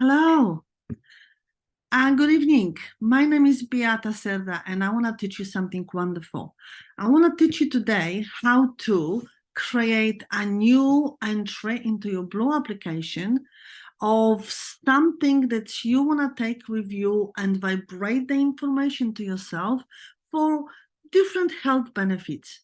Hello, and good evening. My name is Beata Cerda, and I want to teach you something wonderful. I want to teach you today how to create a new entry into your Blue application of something that you want to take with you and vibrate the information to yourself for different health benefits.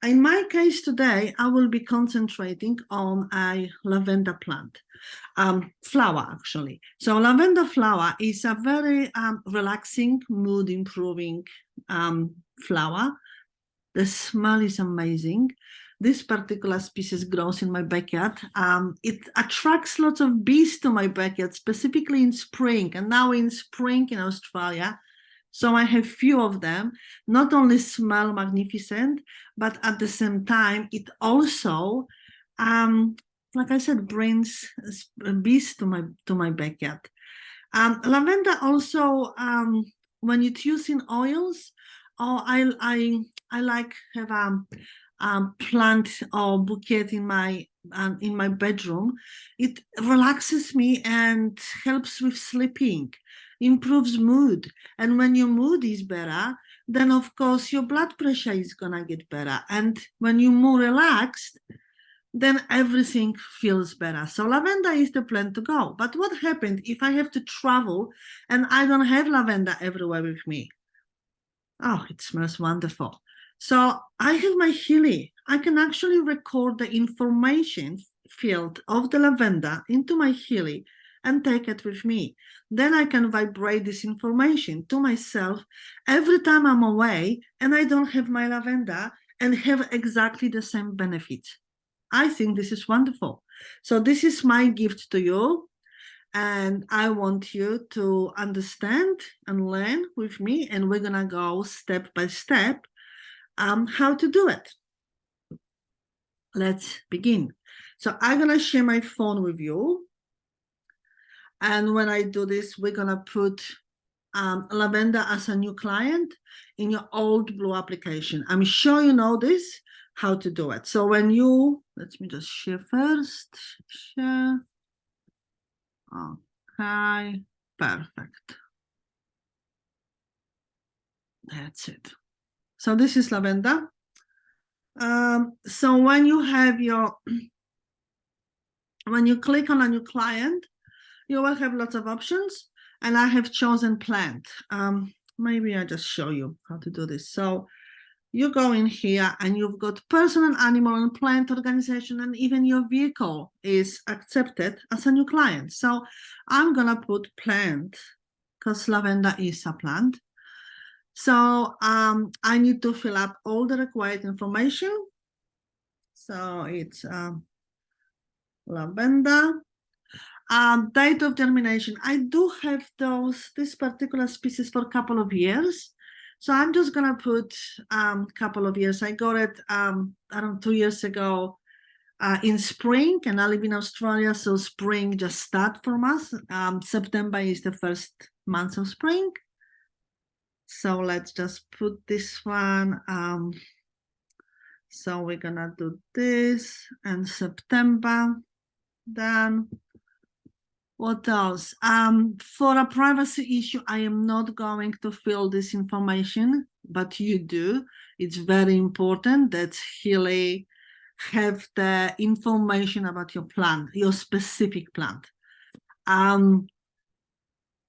In my case today, I will be concentrating on a lavender plant. Flower actually. So lavender flower is a very relaxing, mood improving flower. The smell is amazing. This particular species grows in my backyard. It attracts lots of bees to my backyard, specifically in spring. And now in spring in Australia, so I have few of them. Not only smell magnificent, but at the same time, it also like I said, brings bees to my backyard. Lavender also, when it's used in oils, or I like have a plant or bouquet in my bedroom. It relaxes me and helps with sleeping, improves mood, and when your mood is better, then of course your blood pressure is gonna get better, and when you're more relaxed, then everything feels better. So lavender is the plant to go. But what happened if I have to travel and I don't have lavender everywhere with me? Oh, it smells wonderful. So I have my Healy. I can actually record the information field of the lavender into my Healy and take it with me. Then I can vibrate this information to myself every time I'm away and I don't have my lavender and have exactly the same benefits. I think this is wonderful. So this is my gift to you. And I want you to understand and learn with me. And we're going to go step by step how to do it. Let's begin. So I'm going to share my phone with you. And when I do this, we're going to put Lavender as a new client in your old Blue application. I'm sure you know this, how to do it. So when you, let me just share first, share. Okay, perfect. That's it. So this is Lavender. So when you have your, when you click on a new client, you will have lots of options, and I have chosen plant. Maybe I just show you how to do this. So you go in here and you've got person, animal, and plant organization, and even your vehicle is accepted as a new client. So I'm gonna put plant because lavender is a plant. So I need to fill up all the required information. So it's lavender. Date of germination. I do have this particular species for a couple of years. So I'm just gonna put a couple of years. I got it around 2 years ago in spring, and I live in Australia, so spring just start from us. September is the first month of spring. So let's just put this one. So we're gonna do this and September. Then what else? For a privacy issue, I am not going to fill this information, but you do. It's very important that Healy have the information about your plant, your specific plant.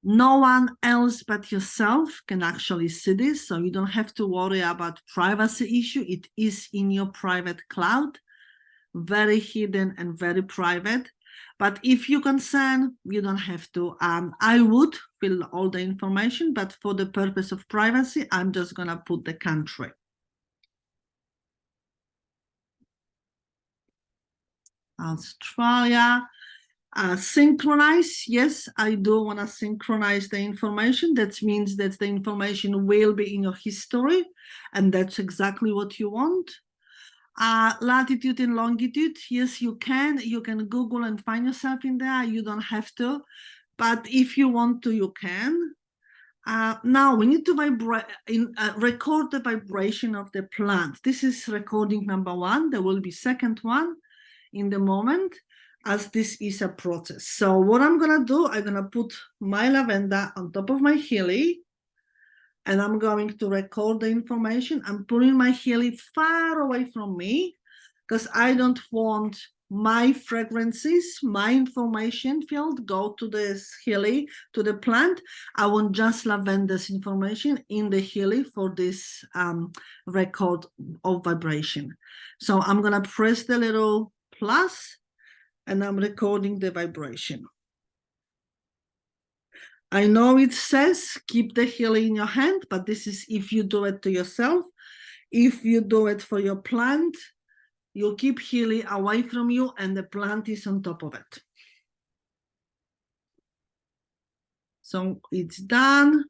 No one else but yourself can actually see this, so you don't have to worry about privacy issue. It is in your private cloud, very hidden and very private. But if you're concerned, you don't have to. I would fill all the information, but for the purpose of privacy, I'm just gonna put the country. Australia. Synchronize. Yes, I do want to synchronize the information. That means that the information will be in your history, and that's exactly what you want. Latitude and longitude. Yes, you can Google and find yourself in there. You don't have to, but if you want to, you can. Now we need to record the vibration of the plant. This is recording number 1. There will be second one in the moment. as this is a process. So what I'm gonna do, I'm gonna put my lavender on top of my Healy, and I'm going to record the information. I'm putting my Healy far away from me because I don't want my fragrances, my information field go to this Healy, to the plant. I want just lavender's information in the Healy for this record of vibration. So I'm gonna press the little plus and I'm recording the vibration. I know it says keep the Healy in your hand, but this is if you do it to yourself. If you do it for your plant, you keep Healy away from you and the plant is on top of it. So it's done.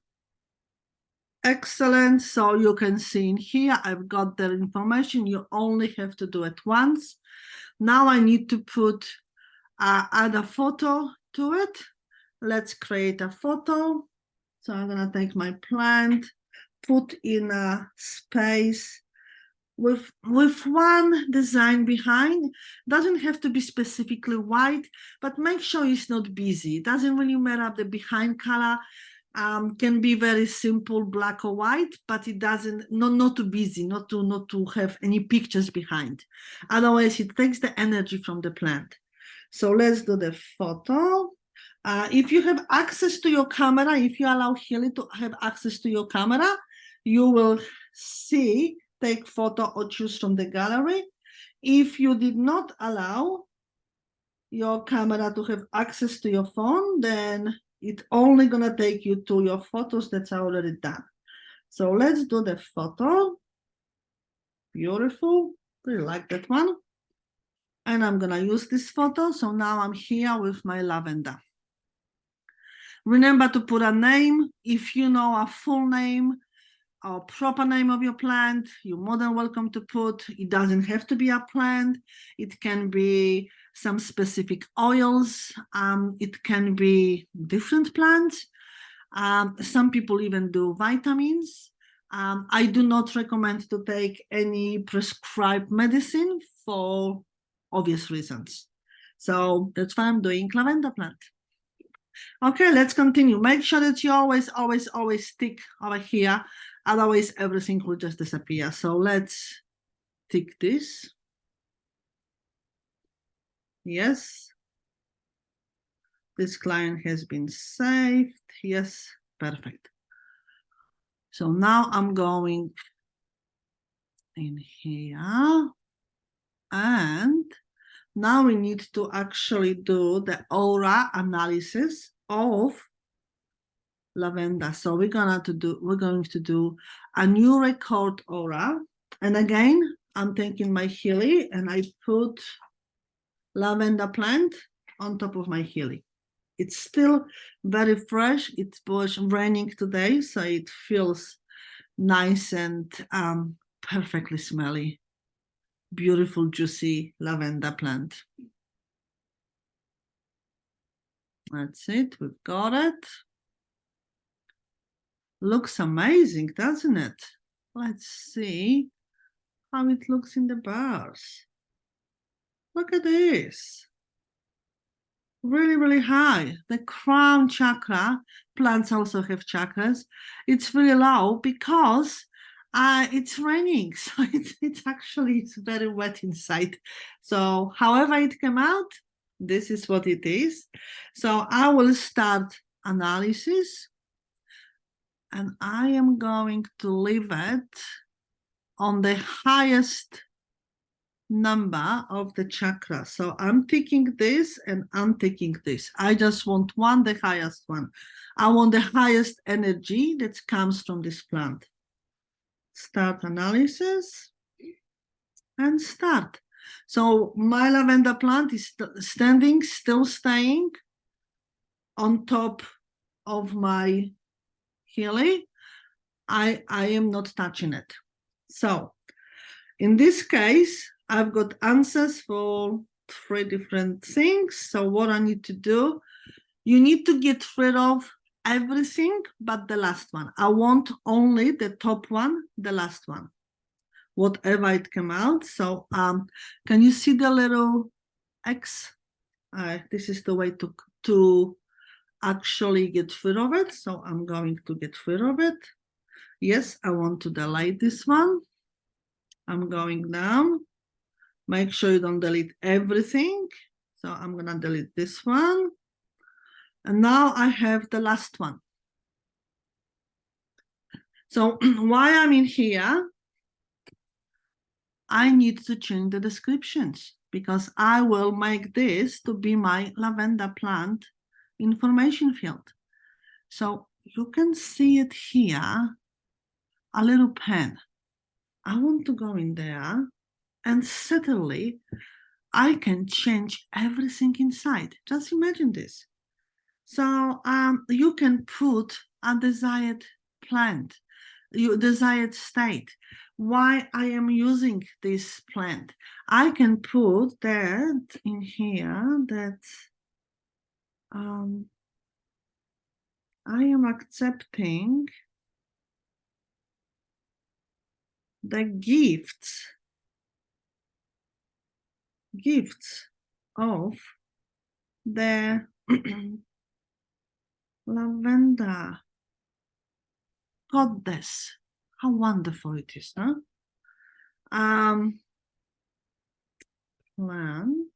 Excellent. So you can see in here, I've got the information. You only have to do it once. Now I need to put add a photo to it. Let's create a photo. So I'm gonna take my plant, put in a space with one design behind. Doesn't have to be specifically white, but make sure it's not busy. It doesn't really matter the behind color. Can be very simple, black or white, but it doesn't, not too busy, not to have any pictures behind. Otherwise, it takes the energy from the plant. So let's do the photo. If you have access to your camera, if you allow Healy to have access to your camera, you will see, take photo or choose from the gallery. If you did not allow your camera to have access to your phone, then it's only gonna take you to your photos that's already done. So let's do the photo. Beautiful, really like that one. And I'm gonna use this photo. So now I'm here with my lavender. Remember to put a name. If you know a full name or proper name of your plant, you're more than welcome to put. It doesn't have to be a plant. It can be some specific oils. It can be different plants. Some people even do vitamins. I do not recommend to take any prescribed medicine for obvious reasons. So that's why I'm doing lavender plant. Okay, let's continue. Make sure that you always stick over here. Otherwise, everything will just disappear. So let's tick this. Yes. This client has been saved. Yes, perfect. So now I'm going in here. And now we need to actually do the aura analysis of lavender. So we're going to do a new record aura. And again, I'm taking my Healy and I put lavender plant on top of my Healy. It's still very fresh. It was raining today, so it feels nice and perfectly smelly. Beautiful, juicy lavender plant. That's it. We've got it. Looks amazing, doesn't it? Let's see how it looks in the bars. Look at this. Really, really high. The crown chakra, plants also have chakras. It's really low because it's raining. So it's very wet inside. So however it came out, this is what it is. So I will start analysis. And I am going to leave it on the highest number of the chakra. So I'm taking this and I'm taking this. I just want the highest one. I want the highest energy that comes from this plant. Start analysis and start. So my lavender plant is still staying on top of my Healy. I am not touching it. So in this case, I've got answers for 3 different things. So what I need to do, you need to get rid of everything but the last one. I want only the top one, the last one, whatever it came out. So can you see the little X this is the way to actually get rid of it. So I'm going to get rid of it. Yes, I want to delete this one. I'm going down. Make sure you don't delete everything. So I'm going to delete this one. And now I have the last one. So while I'm in here, I need to change the descriptions because I will make this to be my lavender plant information field. So you can see it here, a little pen. I want to go in there and suddenly I can change everything inside. Just imagine this. So you can put a desired plant, your desired state. Why I am using this plant? I can put that in here that I am accepting the gifts of the lavender goddess. How wonderful it is, huh? Plant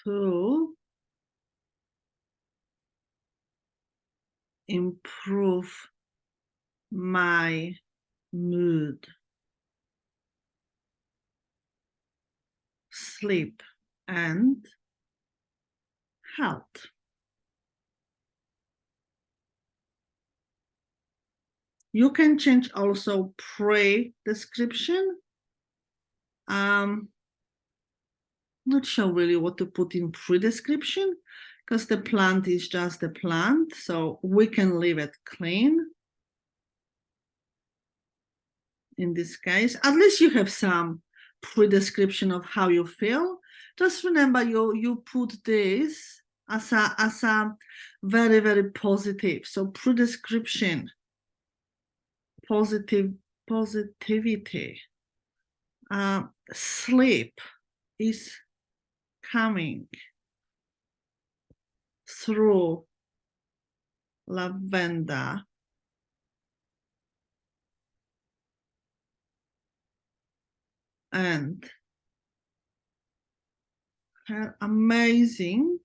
to improve my mood, sleep, and health. You can change also pre-description. Not sure really what to put in pre-description because the plant is just the plant, so we can leave it clean. In this case, at least you have some pre-description of how you feel. Just remember you put this as a very, very positive. So pre-description, positivity. Sleep is coming through lavender. And her amazing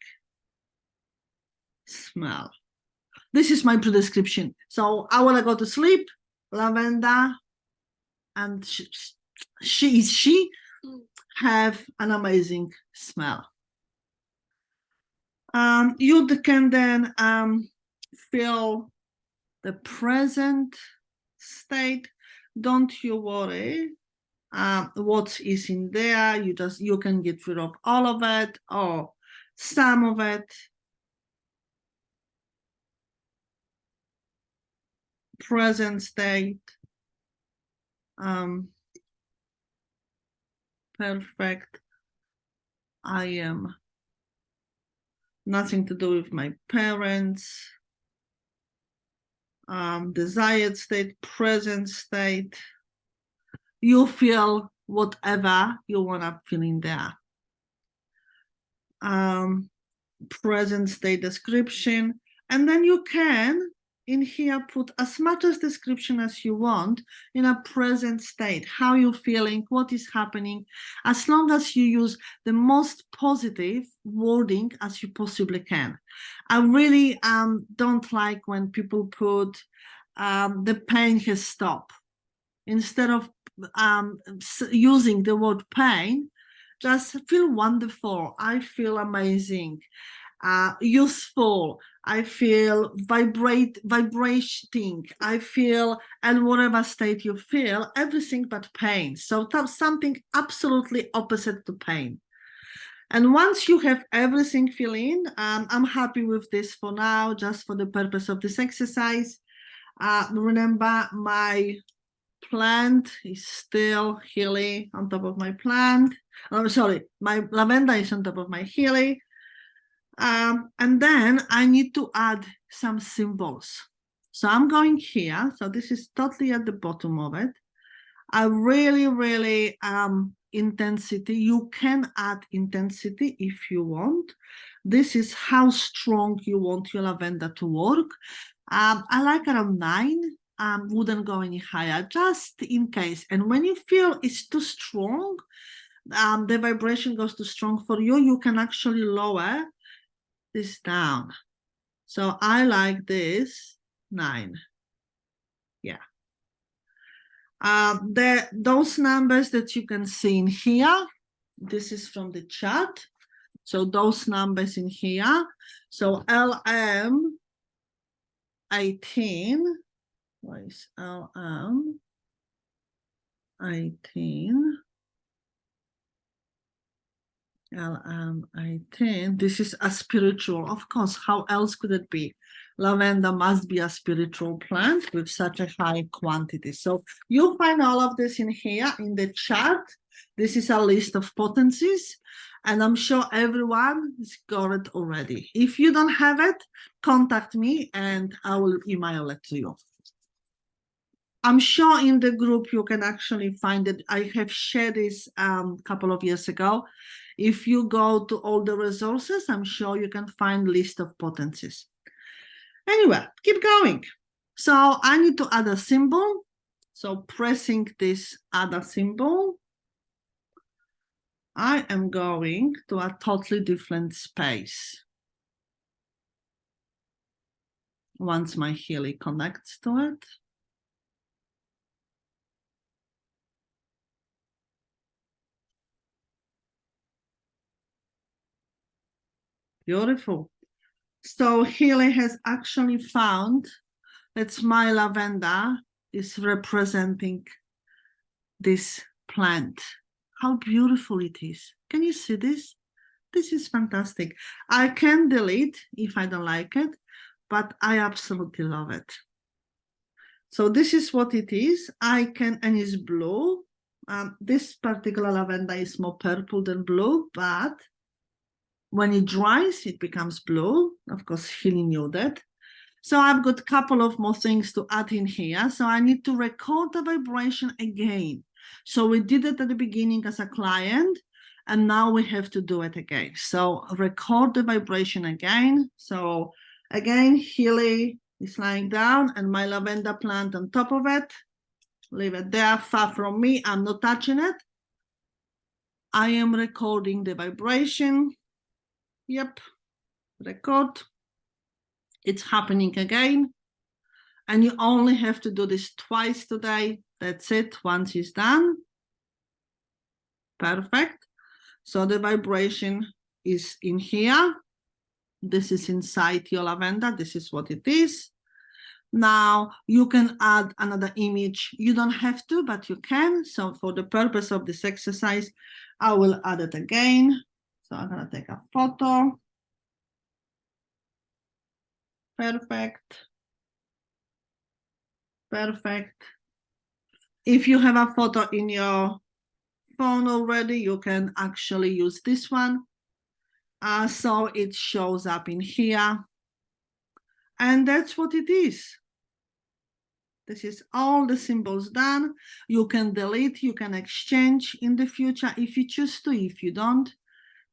smell. This is my prescription. So I want to go to sleep, lavender, and she have an amazing smell. You can then feel the present state. Don't you worry what is in there. You can get rid of all of it or some of it. Present state. Perfect. I am nothing to do with my parents. Desired state, present state. You feel whatever you want to feel in there. Present state description. And then you can in here put as much as description as you want in a present state, how you're feeling, what is happening, as long as you use the most positive wording as you possibly can. I really don't like when people put the pain has stopped. Instead of using the word pain, just feel wonderful. I feel amazing. Useful, I feel vibrating, I feel, and whatever state you feel, everything but pain. So something absolutely opposite to pain. And once you have everything filled in, I'm happy with this for now, just for the purpose of this exercise. Remember, my plant is still Healy on top of my plant. Oh, sorry, my lavender is on top of my Healy. And then I need to add some symbols. So I'm going here. So this is totally at the bottom of it. I really intensity. You can add intensity if you want. This is how strong you want your lavender to work. I like around 9. Wouldn't go any higher, just in case. And when you feel it's too strong, the vibration goes too strong for you, you can actually lower this down. So I like this 9. Yeah. Those numbers that you can see in here, this is from the chart. So those numbers in here. So LM 18. What is LM 18? LM18. This is a spiritual, of course. How else could it be? Lavender must be a spiritual plant with such a high quantity. So you'll find all of this in here in the chart. This is a list of potencies, and I'm sure everyone has got it already. If you don't have it, contact me and I will email it to you. I'm sure in the group you can actually find it. I have shared this a couple of years ago. If you go to all the resources, I'm sure you can find list of potencies. Anyway, keep going. So I need to add a symbol. So pressing this other symbol, I am going to a totally different space. Once my Healy connects to it. Beautiful. So Healy has actually found that my lavender is representing this plant. How beautiful it is. Can you see this? This is fantastic. I can delete if I don't like it, but I absolutely love it. So this is what it is. I can, and it's blue. This particular lavender is more purple than blue, but when it dries, it becomes blue. Of course, Healy knew that. So I've got a couple of more things to add in here. So I need to record the vibration again. So we did it at the beginning as a client, and now we have to do it again. So record the vibration again. So again, Healy is lying down and my lavender plant on top of it. Leave it there, far from me. I'm not touching it. I am recording the vibration. Yep, record. It's happening again. And you only have to do this twice today. That's it. Once it's done. Perfect. So the vibration is in here. This is inside your lavender. This is what it is. Now you can add another image. You don't have to, but you can. So for the purpose of this exercise, I will add it again. So I'm going to take a photo. Perfect. Perfect. If you have a photo in your phone already, you can actually use this one. So it shows up in here. And that's what it is. This is all the symbols done. You can delete, you can exchange in the future if you choose to. If you don't,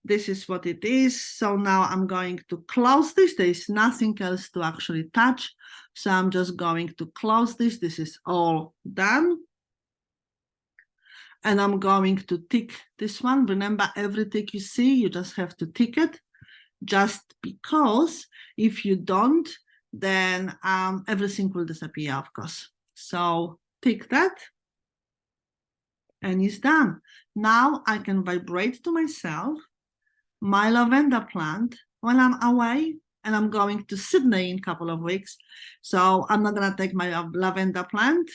this is what it is. So now I'm going to close this. There is nothing else to actually touch. So I'm just going to close this. This is all done. And I'm going to tick this one. Remember, every tick you see, you just have to tick it. Just because if you don't, then everything will disappear, of course. So tick that. And it's done. Now I can vibrate to myself my lavender plant when I'm away, and I'm going to Sydney in a couple of weeks. So I'm not going to take my lavender plant,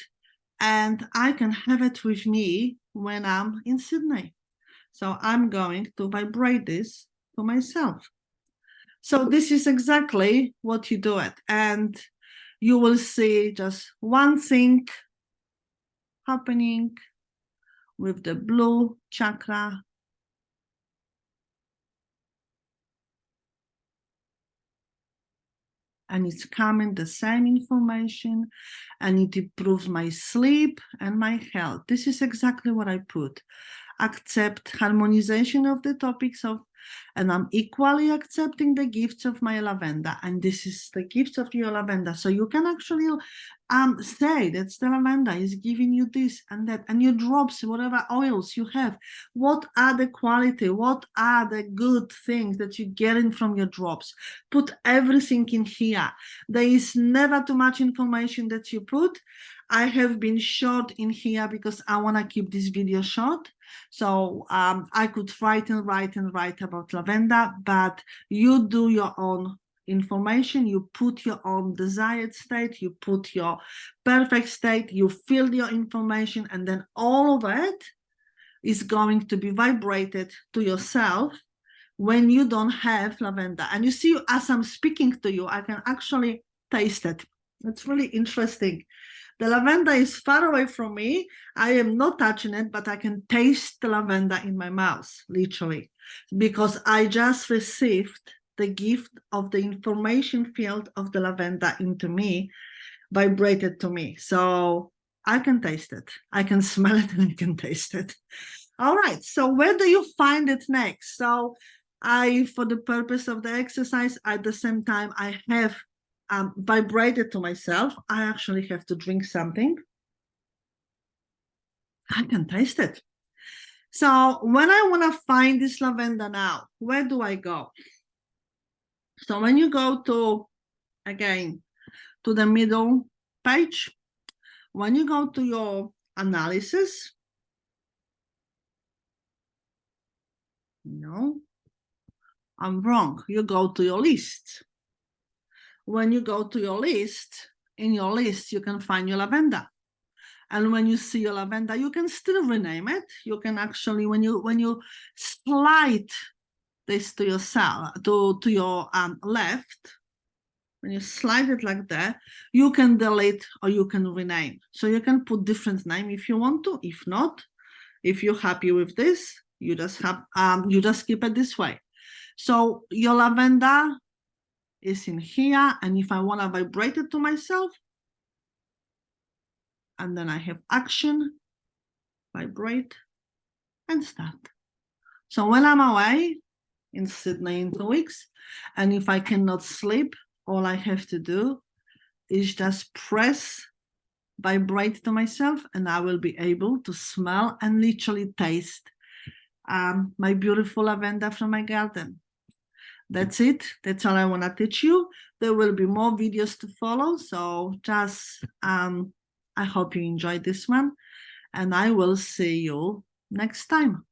and I can have it with me when I'm in Sydney. So I'm going to vibrate this to myself. So this is exactly what you do it. And you will see just one thing happening with the blue chakra. And it's coming the same information, and it improves my sleep and my health. This is exactly what I put. accept harmonization of the topics of, and I'm equally accepting the gifts of my lavender. And this is the gift of your lavender. So you can actually say that the lavender is giving you this and that, and your drops, whatever oils you have, what are the quality, what are the good things that you're getting from your drops. Put everything in here. There is never too much information that you put. I have been short in here because I want to keep this video short. So I could write and write and write about lavender, but you do your own information, you put your own desired state, you put your perfect state, you fill your information, and then all of it is going to be vibrated to yourself when you don't have lavender. And you see, as I'm speaking to you, I can actually taste it. It's really interesting. The lavender is far away from me. I am not touching it, but I can taste the lavender in my mouth, literally, because I just received the gift of the information field of the lavender into me, vibrated to me. So I can taste it. I can smell it and I can taste it. All right. So where do you find it next? So for the purpose of the exercise, at the same time, I have vibrated to myself. I actually have to drink something. I can taste it. So when I want to find this lavender now, where do I go? So when you go to, again, to the middle page, when you go to your analysis, no, I'm wrong. You go to your list. When you go to your list, in your list, you can find your lavender. And when you see your lavender, you can still rename it. You can actually, when you slide this to your cell, to your left, when you slide it like that, you can delete or you can rename. So you can put different name if you want to. If not, if you're happy with this, you just keep it this way. So your lavender is in here, and if I want to vibrate it to myself, and then I have action, vibrate, and start. So when I'm away in Sydney in 2 weeks, and if I cannot sleep, all I have to do is just press vibrate to myself, and I will be able to smell and literally taste my beautiful lavender from my garden. That's it. That's all I want to teach you. There will be more videos to follow. So just, I hope you enjoyed this one, and I will see you next time.